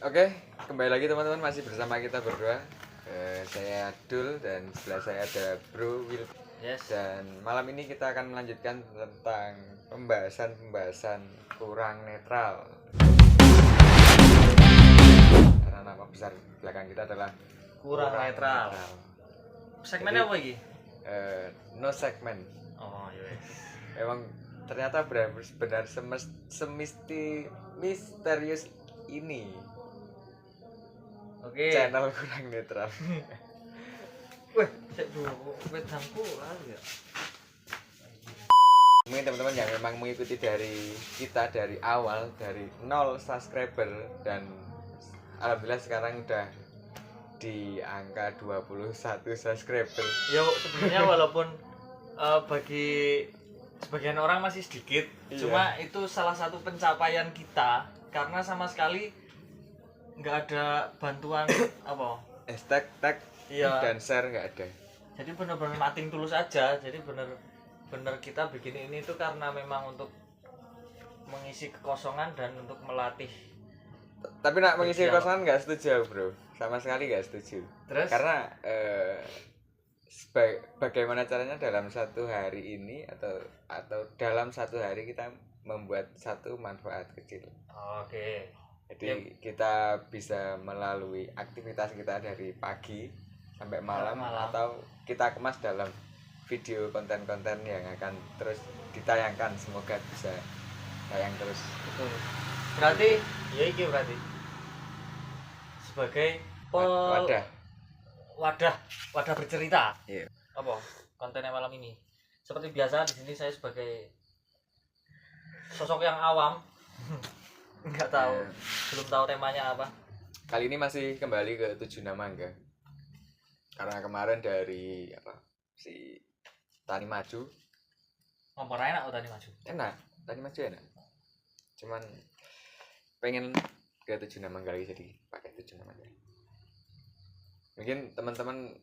Oke, kembali lagi teman-teman, masih bersama kita berdua. Saya Dul dan sebelah saya ada Bro Will. Yes. Dan malam ini kita akan melanjutkan tentang pembahasan kurang netral. Karena nama besar belakang kita adalah Kurang netral. Segmennya apa lagi? No segment. Oh iya. Memang ternyata benar misterius ini Oke. channel kurang netral. Weh, cek dulu wedangku lali ya. Mungkin teman-teman yang memang mengikuti dari kita dari awal, dari 0 subscriber, dan alhamdulillah sekarang udah di angka 21 subscriber. Ya sebenarnya walaupun bagi sebagian orang masih sedikit, Iya. cuma itu salah satu pencapaian kita karena sama sekali nggak ada bantuan apa. Hashtag, tag, Iya. dan share nggak ada. Jadi benar-benar nothing tulus aja. Jadi benar kita bikin ini tuh karena memang untuk mengisi kekosongan dan untuk melatih. Tapi nak mengisi Iya. kosongan nggak setuju bro, sama sekali nggak setuju. Terus? Karena bagaimana caranya dalam satu hari ini atau dalam satu hari kita membuat satu manfaat kecil. Oke. Jadi kita bisa melalui aktivitas kita dari pagi sampai malam, atau kita kemas dalam video konten-konten yang akan terus ditayangkan, semoga bisa tayang terus. Betul. Berarti ya iki berarti sebagai wadah bercerita. Iya. Apa kontennya malam ini? Seperti biasa di sini saya sebagai sosok yang awam. Enggak tahu, belum tahu temanya apa. Kali ini masih kembali ke 7 nama enggak? Karena kemarin dari si Tani Maju. Ngompor enak Tani Maju. Enak, Tani Maju enak. Cuman pengen ke 7 nama lagi, jadi pakai 7 nama aja. Mungkin teman-teman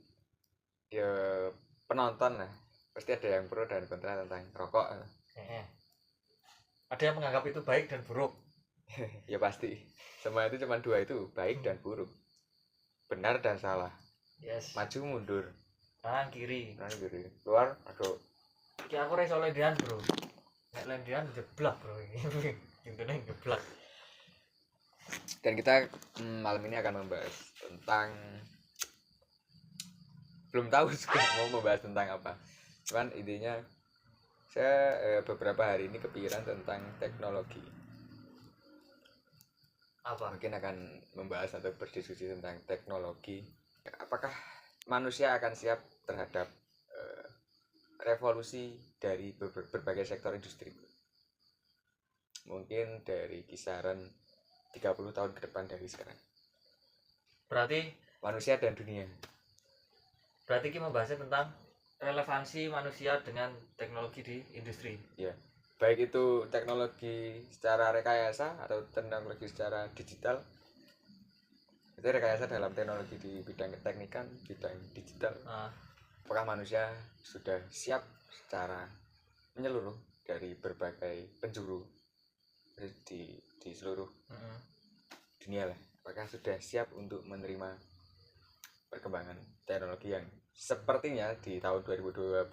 ya penonton lah, pasti ada yang pro dan kontra tentang rokok. Ada yang menganggap itu baik dan buruk. Ya pasti. Semua itu cuma dua itu, baik dan buruk. Benar dan salah. Yes. Maju mundur. Kanan kiri. Kanan kiri. Keluar, aduh. Ki aku ora iso lendean, Bro. Nek lendean jeblak, Bro iki. Intine jeblak. Dan kita malam ini akan membahas tentang, belum tahu juga mau membahas tentang apa. Cuman intinya saya beberapa hari ini kepikiran tentang teknologi. Apa? Mungkin akan membahas atau berdiskusi tentang teknologi. Apakah manusia akan siap terhadap revolusi dari berbagai sektor industri? Mungkin dari kisaran 30 tahun ke depan dari sekarang. Berarti Manusia dan dunia. Berarti kita membahasnya tentang relevansi manusia dengan teknologi di industri. Ya, baik itu teknologi secara rekayasa atau teknologi secara digital. Itu rekayasa dalam teknologi di bidang keteknikan, bidang digital. Apakah manusia sudah siap secara menyeluruh dari berbagai penjuru di seluruh dunia lah? Apakah sudah siap untuk menerima perkembangan teknologi yang sepertinya di tahun 2025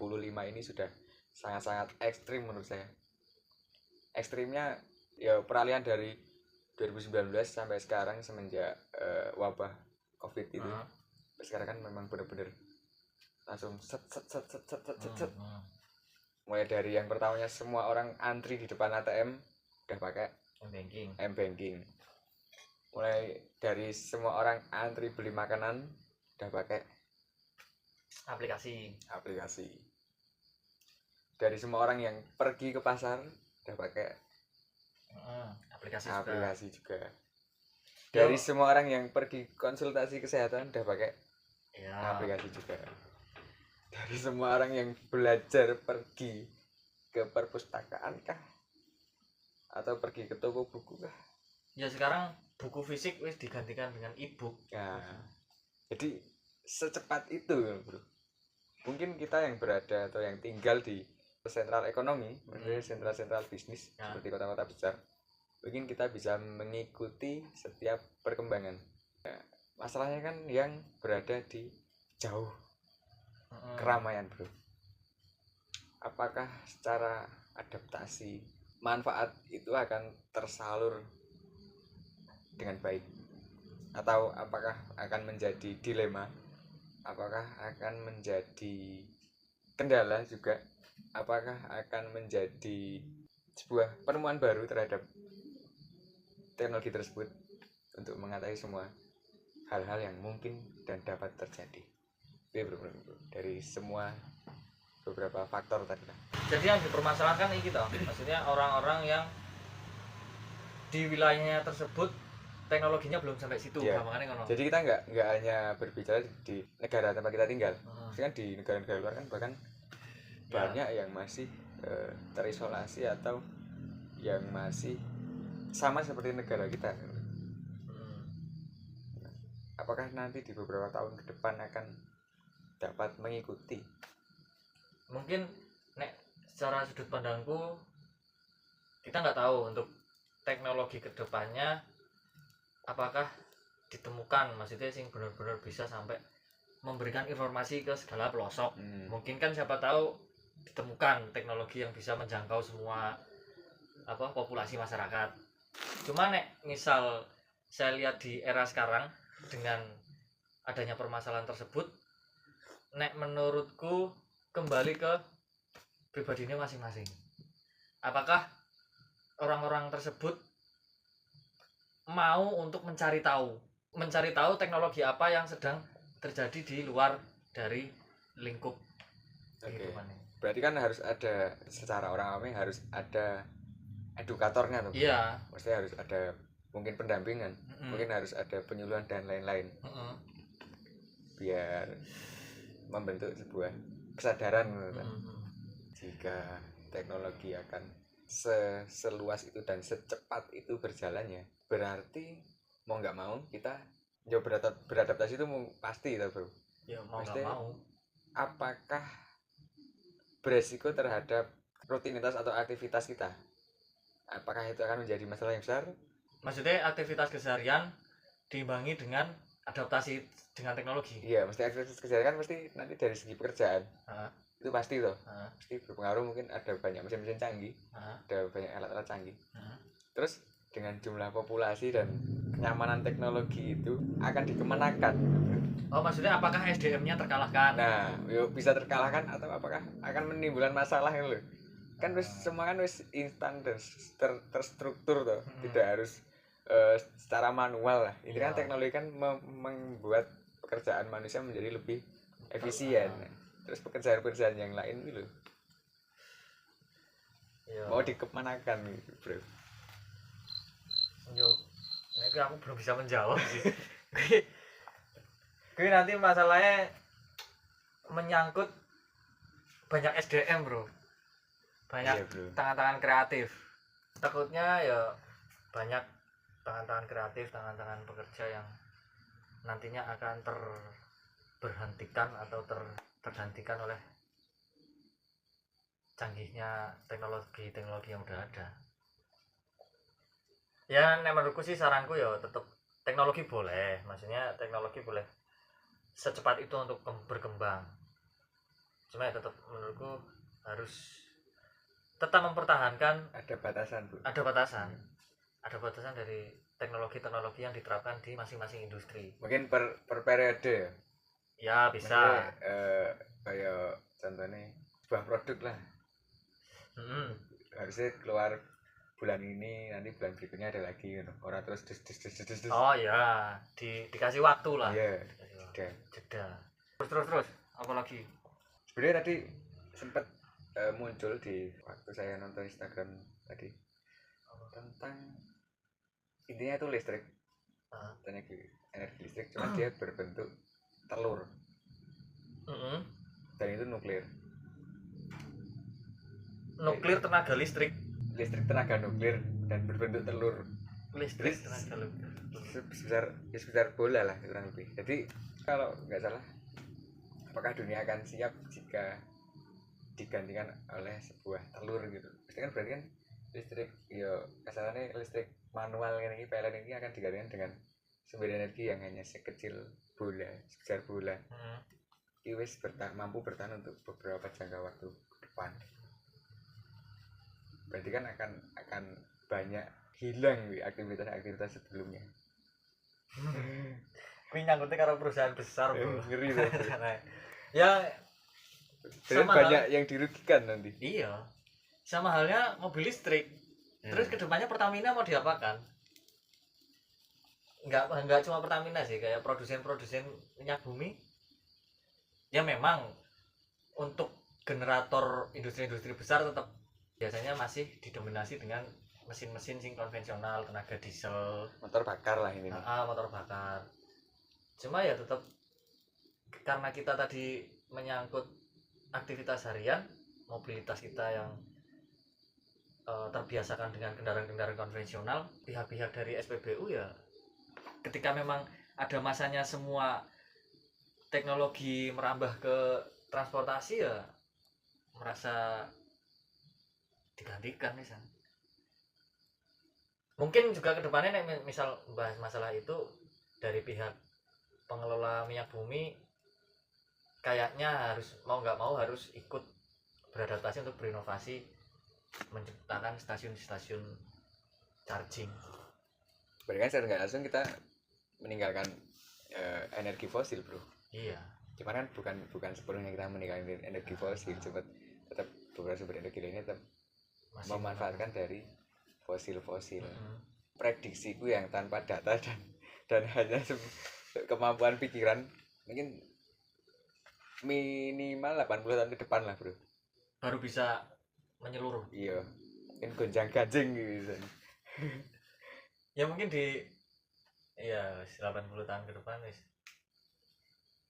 ini sudah sangat-sangat ekstrim menurut saya. Ekstrimnya ya peralihan dari 2019 sampai sekarang semenjak wabah COVID itu. Sekarang kan memang benar-benar langsung set. Mulai dari yang pertamanya semua orang antri di depan ATM udah pakai M-banking. Mulai dari semua orang antri beli makanan udah pakai aplikasi. Dari semua orang yang pergi ke pasar udah pakai aplikasi juga. Dari semua orang yang pergi konsultasi kesehatan udah pakai aplikasi juga. Dari semua orang yang belajar pergi ke perpustakaan kah, atau pergi ke toko buku kah? Ya sekarang buku fisik wis digantikan dengan e-book. Nah, jadi secepat itu bro. Mungkin kita yang berada atau yang tinggal di sentral ekonomi, maksudnya sentral bisnis seperti kota-kota besar, mungkin kita bisa mengikuti setiap perkembangan. Nah, masalahnya kan yang berada di jauh keramaian bro, apakah secara adaptasi manfaat itu akan tersalur dengan baik, atau apakah akan menjadi dilema, apakah akan menjadi kendala juga, apakah akan menjadi sebuah penemuan baru terhadap teknologi tersebut untuk mengatasi semua hal-hal yang mungkin dan dapat terjadi. Bro, dari semua beberapa faktor tadi. Jadi yang dipermasalahkan ini gitu, maksudnya orang-orang yang di wilayahnya tersebut teknologinya belum sampai situ, ya. Jadi kita nggak hanya berbicara di negara tempat kita tinggal, kan di negara-negara luar kan bahkan banyak yang masih terisolasi atau yang masih sama seperti negara kita. Apakah nanti di beberapa tahun ke depan akan dapat mengikuti? Mungkin nek secara sudut pandangku kita nggak tahu untuk teknologi kedepannya apakah ditemukan, maksudnya sing benar-benar bisa sampai memberikan informasi ke segala pelosok. Mungkin kan siapa tahu ditemukan teknologi yang bisa menjangkau semua populasi masyarakat. Cuma nek misal saya lihat di era sekarang dengan adanya permasalahan tersebut, nek menurutku kembali ke pribadinya masing-masing. Apakah orang-orang tersebut mau untuk mencari tahu teknologi apa yang sedang terjadi di luar dari lingkup kehidupannya. Berarti kan harus ada, secara orang awam harus ada edukatornya tuh. Iya. Maksudnya harus ada mungkin pendampingan, mungkin harus ada penyuluhan dan lain-lain. Biar membentuk sebuah kesadaran jika teknologi akan seluas itu dan secepat itu berjalannya, berarti mau nggak mau kita beradaptasi itu pasti itu bro. Ya mau nggak mau. Apakah beresiko terhadap rutinitas atau aktivitas kita? Apakah itu akan menjadi masalah yang besar? Maksudnya aktivitas keseharian diimbangi dengan adaptasi dengan teknologi. Iya, mesti aktivitas keseharian kan pasti nanti dari segi pekerjaan. Itu pasti toh. Pasti berpengaruh, mungkin ada banyak mesin-mesin canggih, ada banyak alat-alat canggih. Terus dengan jumlah populasi dan kenyamanan teknologi itu akan dikemanakan? Oh, maksudnya apakah SDM-nya terkalahkan? Nah, yuk bisa terkalahkan atau apakah akan menimbulkan masalah gitu loh. Kan semua kan instan dan terstruktur toh, tidak harus secara manual lah. Ini kan teknologi kan membuat pekerjaan manusia menjadi lebih efisien. Terus pekerjaan-pekerjaan yang lain gitu loh, mau dikemanakan gitu bro. Yo, ini aku belum bisa menjawab sih. Gue nanti masalahnya menyangkut banyak SDM bro, banyak tangan-tangan kreatif. Takutnya ya banyak tangan-tangan kreatif, tangan-tangan pekerja yang nantinya akan terberhentikan atau tergantikan oleh canggihnya teknologi yang udah ada. Ya, menurutku sih saranku ya tetap teknologi boleh, maksudnya teknologi boleh secepat itu untuk berkembang. Cuma ya tetap menurutku harus tetap mempertahankan ada batasan, Bu. Ada batasan. Ada batasan dari teknologi yang diterapkan di masing-masing industri. Mungkin per periode. Ya, bisa. Kayak contohnya sebuah produk lah. Harusnya keluar bulan ini, nanti bulan berikutnya ada lagi gitu. Orang terus des. Oh ya, dikasih waktu lah. Iya. Jeda. Terus apa lagi? Sebenarnya tadi sempat muncul di waktu saya nonton Instagram tadi tentang intinya itu listrik. Energi listrik, cuma dia berbentuk telur. Dan itu nuklir tenaga listrik tenaga nuklir dan berbentuk telur. Listrik tenaga nuklir sebesar bola lah kurang lebih. Jadi kalau nggak salah, apakah dunia akan siap jika digantikan oleh sebuah telur gitu? Pasti kan berarti kan listrik yo kasarnya listrik manual ini PLN ini akan digantikan dengan sumber energi yang hanya sekecil bola, sebesar bola. Ini wis mampu bertahan untuk beberapa jangka waktu ke depan. Berarti kan akan banyak hilang aktivitas sebelumnya. Kuwi nyangkutnya karo perusahaan besar, Bro. Ngeri tuh. Ya sama banyak yang dirugikan nanti. Iya. Sama halnya mobil listrik. Terus kedepannya Pertamina mau diapakan? Enggak cuma Pertamina sih, kayak produsen-produsen minyak bumi. Ya memang untuk generator industri-industri besar tetap biasanya masih didominasi dengan mesin-mesin sing konvensional, tenaga diesel, motor bakar lah ini. Motor bakar. Cuma ya tetap karena kita tadi menyangkut aktivitas harian, mobilitas kita yang terbiasakan dengan kendaraan-kendaraan konvensional, pihak-pihak dari SPBU ya ketika memang ada masanya semua teknologi merambah ke transportasi ya merasa digantikan misal. Mungkin juga kedepannya misal bahas masalah itu dari pihak pengelola minyak bumi kayaknya harus mau nggak mau harus ikut beradaptasi untuk berinovasi menciptakan stasiun-stasiun charging. Berarti kan secara nggak langsung kita meninggalkan energi fosil, bro. Iya. Cuman kan bukan sepenuhnya kita meninggalkan energi fosil, tetap beberapa sumber energi lainnya tetap memanfaatkan dari fosil-fosil. Prediksiku yang tanpa data dan hanya kemampuan pikiran mungkin minimal 80 tahun ke depan lah, bro. Baru bisa menyeluruh. Iya. Mungkin gonjang-ganjing gitu. Ya mungkin di 80 tahun ke depan wis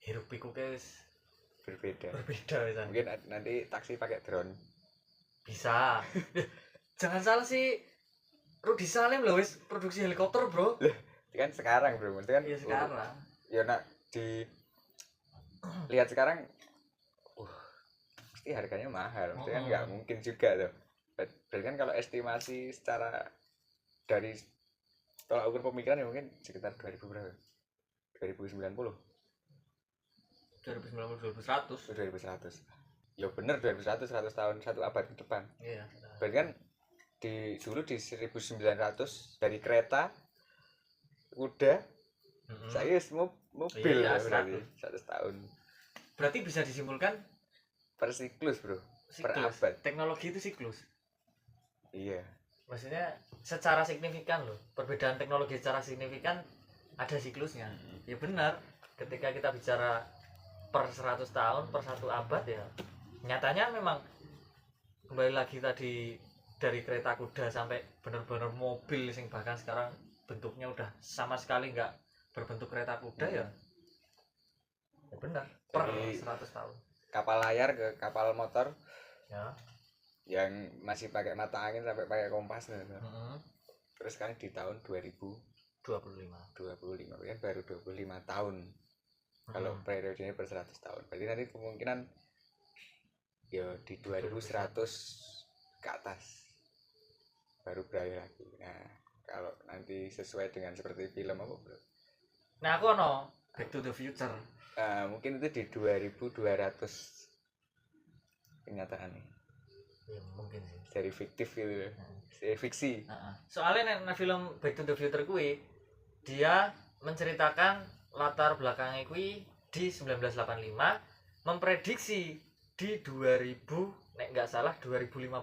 hiruk pikuk wis berbeda misalnya. Mungkin nanti taksi pakai drone. Bisa. Jangan salah sih Rudi Salim loh wis produksi helikopter, bro. Kan sekarang, bro. Maksudnya kan iya sekarang. Ya nak lihat sekarang pasti harganya mahal. Maksudnya kan nggak mungkin juga tuh. Berarti kan kalau estimasi secara dari tolak ukur pemikiran ya mungkin sekitar 2000 berapa? 2090. 2100. Ya bener 2100 100 tahun 1 abad ke depan. Iya. Berarti kan dulu di 1900 dari kereta kuda saya mobil ya, berarti 100 tahun. Berarti bisa disimpulkan per siklus, bro. Per abad. Teknologi itu siklus. Iya. Maksudnya secara signifikan loh. Perbedaan teknologi secara signifikan ada siklusnya. Ya benar. Ketika kita bicara per 100 tahun, per 1 abad ya. Nyatanya memang kembali lagi tadi dari kereta kuda sampai benar-benar mobil sing bahkan sekarang bentuknya udah sama sekali nggak berbentuk kereta kuda ya benar per 100 tahun. Kapal layar ke kapal motor ya yang masih pakai mata angin sampai pakai kompas terus kan di tahun 2025 kan baru 25 tahun kalau periodenya per 100 tahun. Berarti nanti kemungkinan ya di 2100 ke atas baru berakhir lagi. Nah kalau nanti sesuai dengan seperti film apa, bro? Nah aku no Back to the Future. Mungkin itu di 2200 kenyataannya. Ya mungkin sih. Dari fiktif gitu. Dari fiksi. Soalnya nah film Back to the Future kuwi dia menceritakan latar belakangnya kuwi di 1985 memprediksi di 2000 nek nggak salah 2015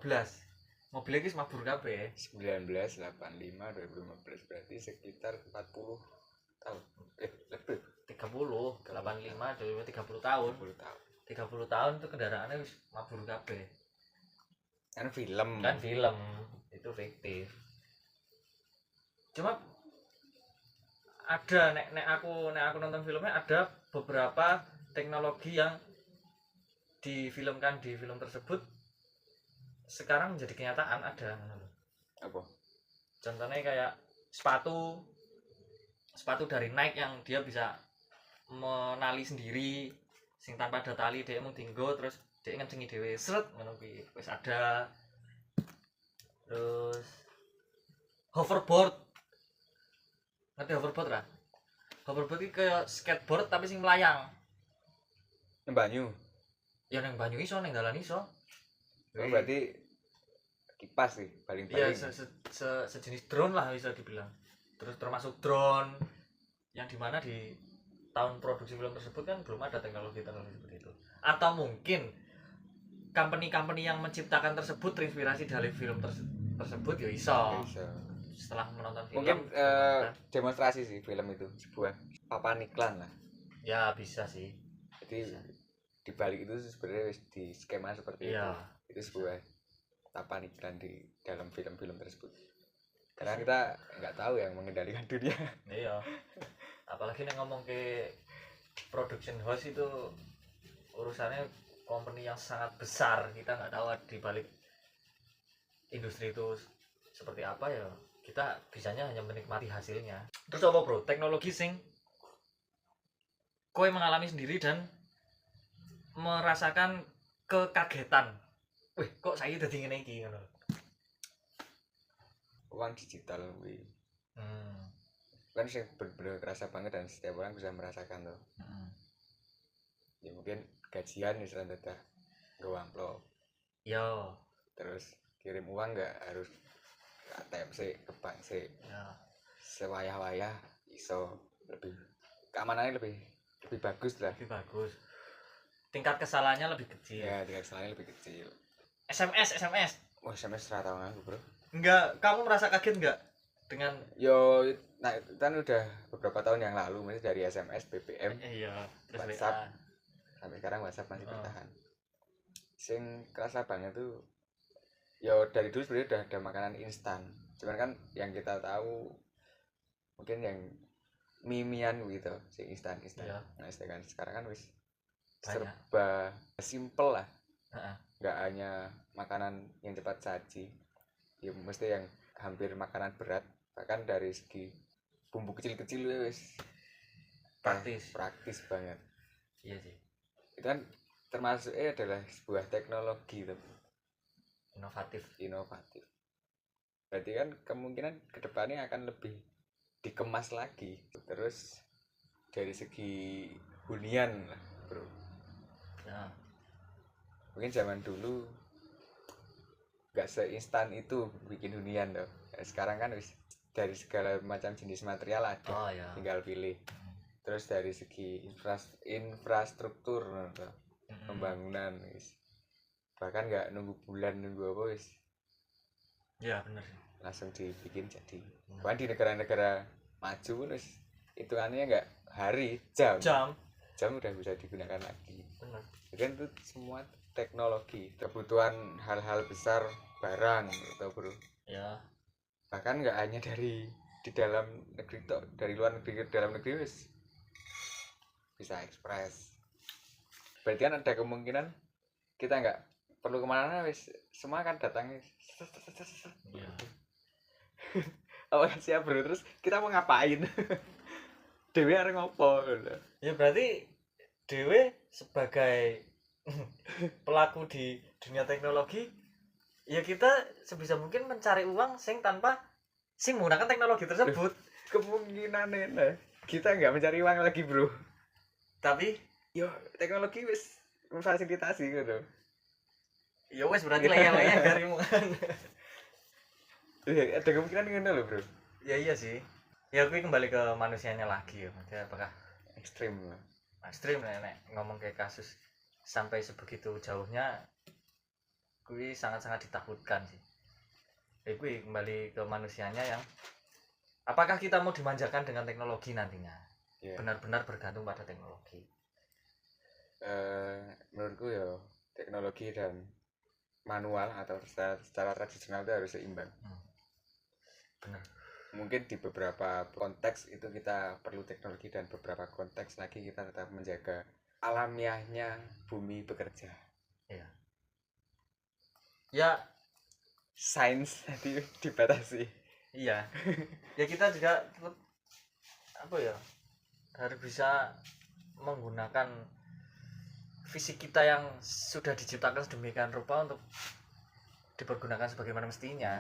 mobil ini mabur kabeh. 1985 2015 berarti sekitar 40 tahun. Lebih 30 85 30 tahun. 30 tahun itu kendaraannya wis mabur kabeh. Kan film itu fiktif. Cuma ada nek aku nonton filmnya ada beberapa teknologi yang difilmkan di film tersebut sekarang menjadi kenyataan ada. Apa? Contohnya kayak sepatu dari Nike yang dia bisa menali sendiri sing tanpa ada tali, dia mau tinggo terus dia ngencengi dhewe sret ngono kuwi wis ada. Terus hoverboard. Ngerti hoverboard ra? Hoverboard iki kayak skateboard tapi sing melayang. Nang banyu. Ya nang banyu iso, nang dalan iso. Oh, berarti kipas sih paling Iya, paling. sejenis drone lah bisa dibilang. Terus termasuk drone yang dimana di tahun produksi film tersebut kan belum ada teknologi-teknologi seperti itu. Atau mungkin company-company yang menciptakan tersebut terinspirasi dari film tersebut ya iso. Bisa. Setelah menonton film Mungkin kan, demonstrasi sih film itu sebuah papan iklan lah. ya bisa sih. Jadi Bisa. di balik itu sebenarnya wis di skema seperti Iya. itu sebuah papan iklan di dalam film-film tersebut. Karena kita nggak tahu yang mengendalikan dunia. Iya. Apalagi nih ngomong ke production house itu urusannya company yang sangat besar, kita nggak tahu di balik industri itu seperti apa ya, kita bisanya hanya menikmati hasilnya. Terus apa bro, teknologi sing kowe mengalami sendiri dan merasakan kekagetan, wih kok saya udah ngene iki ngono. Uang digital kan sih bener-bener kerasa banget dan setiap orang bisa merasakan tuh. Ya mungkin gajian misalnya datang ke amplop. Yo. Terus kirim uang nggak harus ke ATM sih, ke bank sih. Ya. Sewayah-wayah iso lebih keamanannya lebih bagus lah. Lebih bagus. Tingkat kesalahannya lebih kecil. Ya, tingkat kesalahannya lebih kecil. SMS. Wah, SMS rata aku, bro. Enggak, kamu merasa kaget enggak dengan Nah kan udah beberapa tahun yang lalu, misalnya dari SMS, BBM, iya, terus WhatsApp, WA. sampai sekarang WhatsApp masih Oh. bertahan. Sing kerasa banget tuh, dari dulu sebenarnya udah ada makanan instan. Cuman kan yang kita tahu mungkin yang mimian gitu, sing instan. Iya. Nah, sedangkan sekarang kan wis Banyak. serba simple lah. Heeh. Nggak hanya makanan yang cepat saji, ya mesti yang hampir makanan berat, bahkan dari segi bumbu kecil-kecil wis praktis banget. Iya sih, Itu kan termasuk adalah sebuah teknologi inovatif. Berarti kan kemungkinan kedepannya akan lebih dikemas lagi. Terus dari segi hunian lah, bro. ya. Mungkin zaman dulu nggak seinstan itu bikin hunian tuh. Sekarang kan wis dari segala macam jenis material ada, Oh ya. tinggal pilih. Terus dari segi infrastruktur tuh, pembangunan wis. Bahkan nggak nunggu bulan nunggu apa wis. Ya benar sih. Langsung dibikin jadi. Bahkan di negara-negara maju pun wis hitungannya nggak hari, jam udah bisa digunakan lagi. Benar. Kan itu semua teknologi, kebutuhan hal-hal besar barang gitu, bro. Ya. Bahkan nggak hanya dari di dalam negeri toh, dari luar negeri ke dalam negeri wis bisa ekspres. Berarti kan ada kemungkinan kita nggak perlu kemana-mana, wis semua kan datangnya. Ya. Apa siap, bro? Terus kita mau ngapain? Dewe arep ngopo? Ya berarti Dewe sebagai pelaku di dunia teknologi, ya kita sebisa mungkin mencari uang sing menggunakan teknologi tersebut. Kemungkinan kita nggak mencari uang lagi, bro. Tapi Teknologi wis memfasilitasi gitu. ya wes berarti layang-layang darimu kan. Ada kemungkinan ngono loh, bro. Ya iya sih. Ya aku kembali ke manusianya lagi ya. Maksudnya apakah Ekstrim lah. ekstrim nek ngomong kayak kasus sampai sebegitu jauhnya, kui sangat-sangat ditakutkan sih. Kui kembali ke manusianya yang apakah kita mau dimanjakan dengan teknologi nantinya? Benar-benar bergantung pada teknologi. Menurutku ya teknologi dan manual atau secara tradisional itu harus seimbang. Benar. Mungkin di beberapa konteks itu kita perlu teknologi dan beberapa konteks lagi kita tetap menjaga alamiahnya bumi bekerja. Iya. Ya Sains tadi dibatasi. Iya. Ya kita juga tetap harus bisa menggunakan fisik kita yang sudah diciptakan sedemikian rupa untuk dipergunakan sebagaimana mestinya.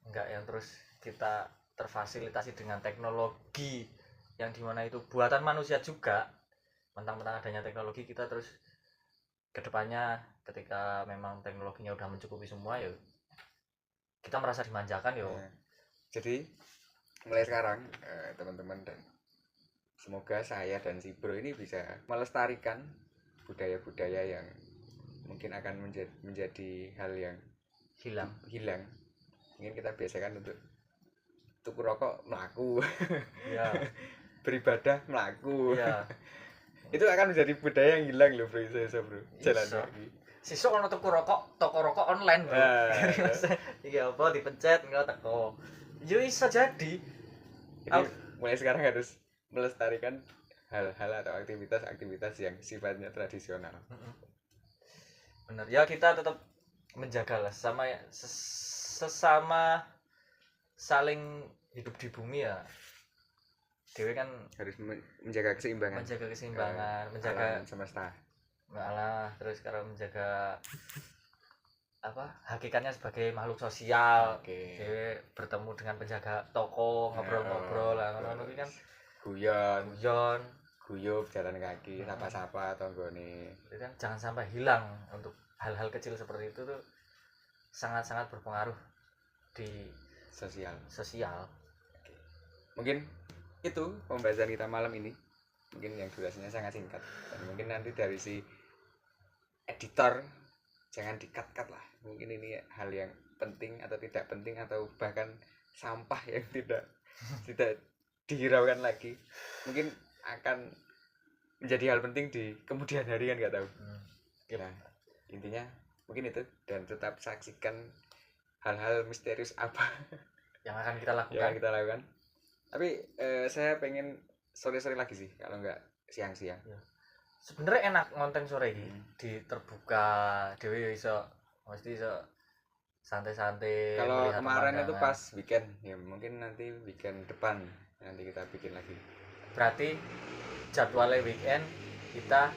Enggak yang terus kita terfasilitasi dengan teknologi yang dimana itu buatan manusia juga, mentang-mentang adanya teknologi kita terus kedepannya ketika memang teknologinya udah mencukupi semua ya kita merasa dimanjakan yo. Jadi mulai sekarang teman-teman, dan semoga saya dan si bro ini bisa melestarikan budaya-budaya yang mungkin akan menjadi hal yang hilang. Mungkin kita biasakan untuk tuku rokok melaku, ya. beribadah melaku, ya. Itu akan menjadi budaya yang hilang loh bro. Bro jalan kaki sisuk ono toko rokok online bro. Iya apa dipencet enggak teko yo bisa jadi mulai sekarang harus melestarikan hal-hal atau aktivitas yang sifatnya tradisional. Benar ya, kita tetap menjaga lah sesama saling hidup di bumi ya. Dewe kan harus menjaga keseimbangan, menjaga semesta, malah terus sekarang menjaga apa hakikatnya sebagai makhluk sosial. Dewe bertemu dengan penjaga toko ngobrol-ngobrol lah ngono iki kan guyon guyub jalan kaki sapa-sapa tonggone. Itu kan jangan sampai hilang. Untuk hal-hal kecil seperti itu tuh sangat-sangat berpengaruh di sosial. Mungkin itu pembahasan kita malam ini, mungkin yang durasinya sangat singkat, dan mungkin nanti dari si editor jangan di-cut lah, mungkin ini hal yang penting atau tidak penting atau bahkan sampah yang tidak dihiraukan lagi, mungkin akan menjadi hal penting di kemudian hari kan nggak tahu. Nah intinya mungkin itu, dan tetap saksikan hal-hal misterius apa yang akan kita lakukan. Tapi saya pengen sore lagi sih, kalau nggak siang-siang. Sebenarnya enak ngonten sore ini di terbuka, dewe iso mesti iso santai-santai. Kalau kemarin itu pas weekend, ya mungkin nanti weekend depan nanti kita bikin lagi. Berarti jadwalnya weekend kita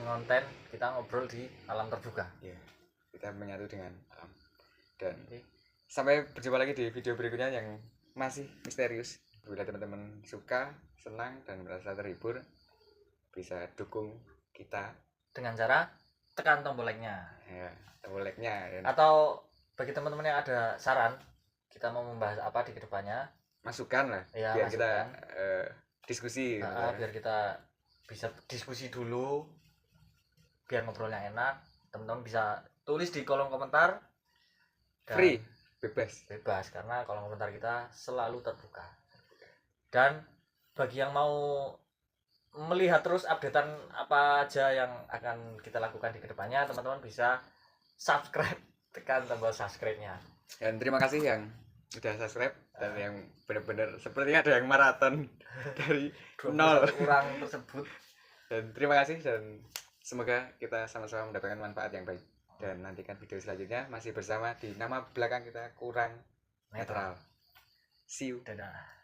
ngonten, kita ngobrol di alam terbuka. Ya, kita menyatu dengan alam. Dan sampai berjumpa lagi di video berikutnya yang masih misterius. Bila teman-teman suka, senang, dan merasa terhibur, bisa dukung kita dengan cara tekan tombol like-nya. Ya, tombol like-nya. Atau bagi teman-teman yang ada saran, kita mau membahas apa di kedepannya, masukan lah, ya, biar kita diskusi. Biar kita bisa diskusi dulu, biar ngobrolnya enak. Teman-teman bisa tulis di kolom komentar. Free, bebas karena kolom komentar kita selalu terbuka. Dan bagi yang mau melihat terus updatean apa aja yang akan kita lakukan di kedepannya, teman-teman bisa subscribe, tekan tombol subscribe-nya. Dan terima kasih yang sudah subscribe, dan yang benar-benar sepertinya ada yang maraton dari 0 orang tersebut. Dan terima kasih, dan semoga kita sama-sama mendapatkan manfaat yang baik. Dan nantikan video selanjutnya masih bersama di nama belakang kita kurang netral. See you. Dadah.